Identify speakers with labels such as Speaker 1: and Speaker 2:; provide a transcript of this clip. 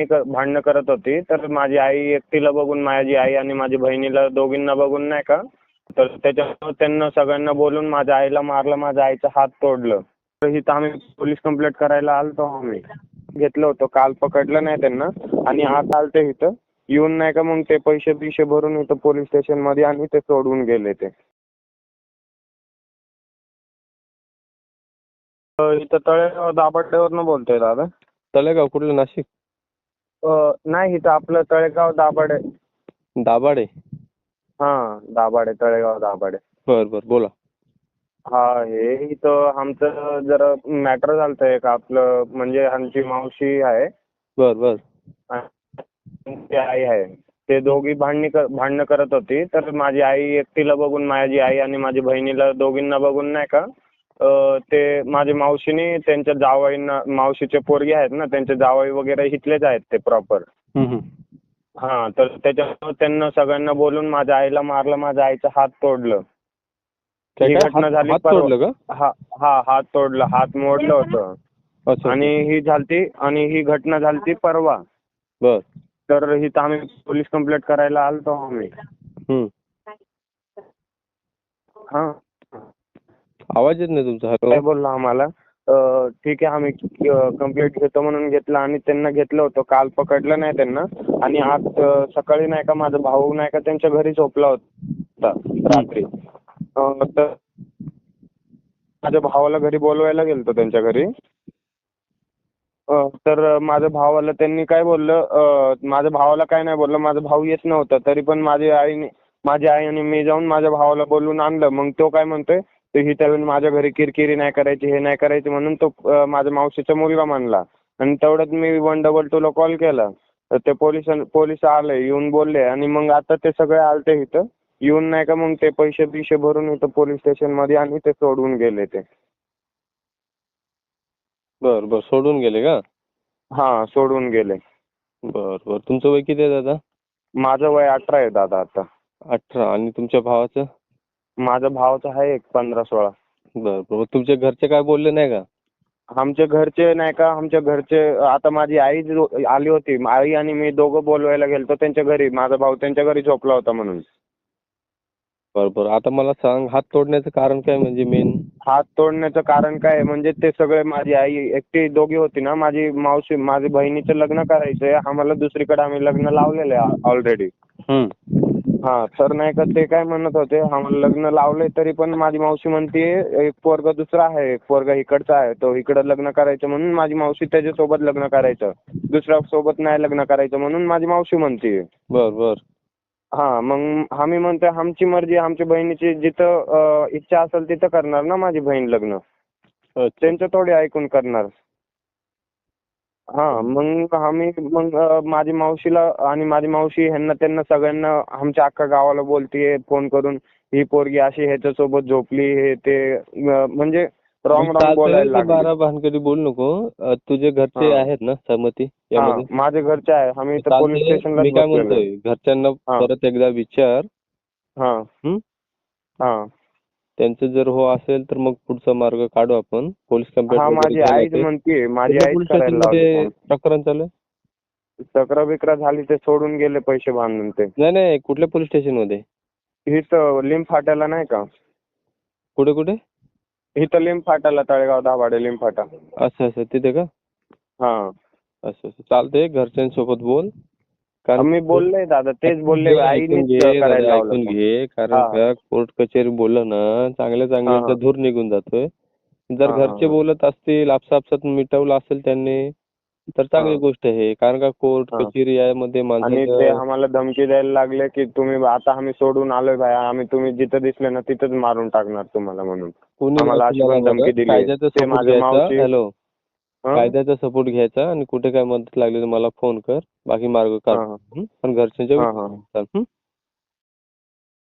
Speaker 1: भांडणं करत होती. तर माझी आई एकटीला बघून, माझी आई आणि माझी बहिणीला दोघींना बघून नाही का, तर त्याच्यामुळे त्यांना सगळ्यांना बोलून माझ्या आईला मारलं, माझ्या आईचा हात तोडलं. तर इथं आम्ही पोलीस कंप्लेंट करायला आलतो. आम्ही घेतलं होतं, काल पकडलं नाही त्यांना आणि आज आलते इथं येऊन नाही का, मग ते पैसे भरून इथं पोलीस स्टेशनमध्ये आणि ते सोडून गेले ते. इथं तळेगाव दाभाडेवरनं बोलतोय दादा.
Speaker 2: तळेगाव कुठलं, नाशिक?
Speaker 1: नाही, इथं आपलं तळेगाव दाभाडे.
Speaker 2: दाभाडे?
Speaker 1: हां, दाभाडे, तळेगाव दाभाडे.
Speaker 2: बरं बरं, बोला.
Speaker 1: हा, हे इथं आमचं जरा मॅटर झालतं एक. आपलं म्हणजे आमची मावशी आहे
Speaker 2: बरं बरं.
Speaker 1: आणि ती आई आहे. ते दोघी भांडणं करत होती. तर माझी आई एकटीला बघून, माझी आई आणि माझी बहिणीला दोघींना बघून नाही का, ते माझ्या मावशीने त्यांच्या जावईंना, मावशीचे पोरगी आहेत ना, त्यांचे जावई वगैरे इथलेच आहेत ते प्रॉपर. हां, तर त्याच्यामुळे त्यांना सगळ्यांना बोलून माझ्या आईला मारलं, माझ्या आईचा हात तोडलं. ही घटना झाली
Speaker 2: हात तोडलं का?
Speaker 1: हात तोडलं, हात मोडलं होतं.
Speaker 2: अच्छा.
Speaker 1: आणि ही घटना झाली परवा.
Speaker 2: बर.
Speaker 1: तर इथं आम्ही पोलीस कंप्लेंट करायला आलतो आम्ही. हां,
Speaker 2: आवाज येत नाही तुमचा.
Speaker 1: काय
Speaker 2: हॅलो.
Speaker 1: बोलला आम्हाला, ठीक आहे आम्ही कंप्लेंट घेतो म्हणून घेतलं आणि त्यांना घेतलं होतं. काल पकडलं नाही त्यांना आणि आज सकाळी नाही का, माझा भाऊ नाही का त्यांच्या घरी झोपला होता रात्री. तर माझ्या भावाला घरी बोलवायला गेलतो त्यांच्या घरी. तर माझ्या भावाला त्यांनी काय बोललं, माझ्या भावाला काय नाही बोललं, माझा भाऊ येत नव्हता. तरी पण माझी आई आणि मी जाऊन माझ्या भावाला बोलवून आणलं. मग तो काय म्हणतोय, तर ही त्यावेळी माझ्या घरी किरकिरी नाही करायची, हे नाही करायची म्हणून तो माझ्या मावशीचा मुलगा म्हणला. आणि तेवढ्यात मी 122ला कॉल केला. तर ते पोलीस आले, येऊन बोलले आणि मग आता ते सगळे आलते इथं येऊन नाही का, मग ते पैसे भरून इथं पोलीस स्टेशनमध्ये आणि ते सोडून गेले ते.
Speaker 2: बर बर, सोडून गेले का?
Speaker 1: हां, सोडून गेले.
Speaker 2: बर बर. तुमचं वय किती आहे दादा?
Speaker 1: माझं वय 18 आहे दादा आता.
Speaker 2: 18. आणि तुमच्या भावाचं?
Speaker 1: माझ्या भावाचं आहे एक 15-16.
Speaker 2: बर बर. तुमच्या घरचे काय बोलले नाही का?
Speaker 1: आमच्या घरचे नाही का, आता माझी आई आली होती. आई आणि मी दोघं बोलवायला गेलतो त्यांच्या घरी. माझा भाऊ त्यांच्या घरी झोपला होता म्हणून.
Speaker 2: बरोबर. आता मला सांग, हात तोडण्याचं कारण काय म्हणजे मेन?
Speaker 1: हात तोडण्याचं कारण काय म्हणजे ते सगळे, माझी आई एकटी दोघी होती ना, माझी मावशी, माझ्या बहिणीचं लग्न करायचंय आम्हाला दुसरीकडे, आम्ही लग्न लावलेलं आहे ऑलरेडी. हां, तर नाही का ते काय म्हणत होते, आम्हाला लग्न लावलंय तरी पण माझी मावशी म्हणते एक पोरगा दुसरा आहे, एक पोरगा इकडचा आहे, तो इकडं लग्न करायचं म्हणून माझी मावशी त्याच्यासोबत लग्न करायचं, दुसऱ्या सोबत नाही लग्न करायचं म्हणून माझी मावशी म्हणते.
Speaker 2: बर बर.
Speaker 1: हां, मग आम्ही म्हणतोय आमची मर्जी, आमच्या बहिणीची जिथं इच्छा असेल तिथं करणार ना माझी बहीण लग्न. त्यांचं थोडी ऐकून करणार. हां, मग माझी मावशीला आणि माझी मावशी ह्यांना त्यांना सगळ्यांना आमच्या अख्ख्या गावाला बोलतीये फोन करून, ही पोरगी अशी ह्याच्यासोबत झोपली, हे ते म्हणजे रॉंग बोलायला लागली.
Speaker 2: बारा भानगडी बोलू नको. तुझे घरचे आहेत ना सहमती यामध्ये?
Speaker 1: हां, माझे घरचे आहे. आम्ही इथं पोलीस स्टेशनला
Speaker 2: मी काय म्हणतोय, घरच्यांना परत एकदा विचार.
Speaker 1: हां हां.
Speaker 2: त्यांचं जर हो असेल तर मग पुढचा मार्ग काढू आपण. पोलीस कंप्लेंट
Speaker 1: हां, माझी आईच म्हणते, माझी आईच करायला लावली.
Speaker 2: प्रकरण चालू आहे?
Speaker 1: तक्रार बिक्रार झाली, ते सोडून गेले पैसे बांधून ते.
Speaker 2: नाही, कुठल्या पोलीस स्टेशन मध्ये?
Speaker 1: इथं लिंब फाट्याला नाही का.
Speaker 2: कुठे?
Speaker 1: इथं लिंब फाट्याला, तळेगाव दाभाडे लिंब फाटा.
Speaker 2: असं तिथे का?
Speaker 1: हां.
Speaker 2: असं चालतंय. घरच्यांसोबत बोल. कारण
Speaker 1: मी बोललोय दादा, तेच बोलले, आईनेच करायला लावलं.
Speaker 2: ऐकून घे. कारण का कोर्ट कचेरी बोललं ना, चांगल्या धूर निघून जातोय. जर घरचे बोलत असतील, आपसापसात मिटवलं असेल त्यांनी, तर चांगली गोष्ट आहे. कारण का कोर्ट कचेरी यामध्ये
Speaker 1: आणि ते आम्हाला धमकी द्यायला लागले की तुम्ही आता आम्ही सोडून आलोय भाई, आम्ही तुम्ही जिथं दिसले ना तिथंच मारून टाकणार तुम्हाला म्हणून. आम्हाला अशी पण धमकी दिली.
Speaker 2: हॅलो, कायद्याचा सपोर्ट घ्यायचा आणि कुठे काय मदत लागली तर मला फोन कर. बाकी मार्ग काढ. पण घरच्यांच्या